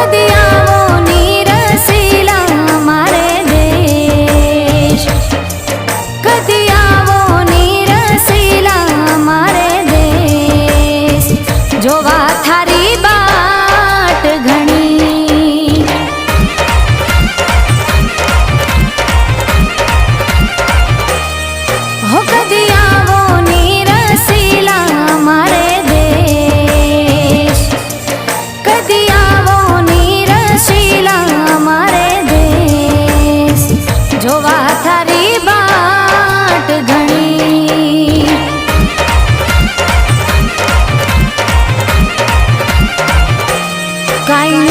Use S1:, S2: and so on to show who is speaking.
S1: કદી આવો નીરસીલા મારે દેશ, કદી આવો નીરસીલા મારે દેશ, જોવા થારી બાટ ઘણી, હો કદી આવો નીરસીલા મારે દેશ, કદી આવો નીરસીલા મારે દેશ, જોવા થારી બાટ ઘણી. કાંઈ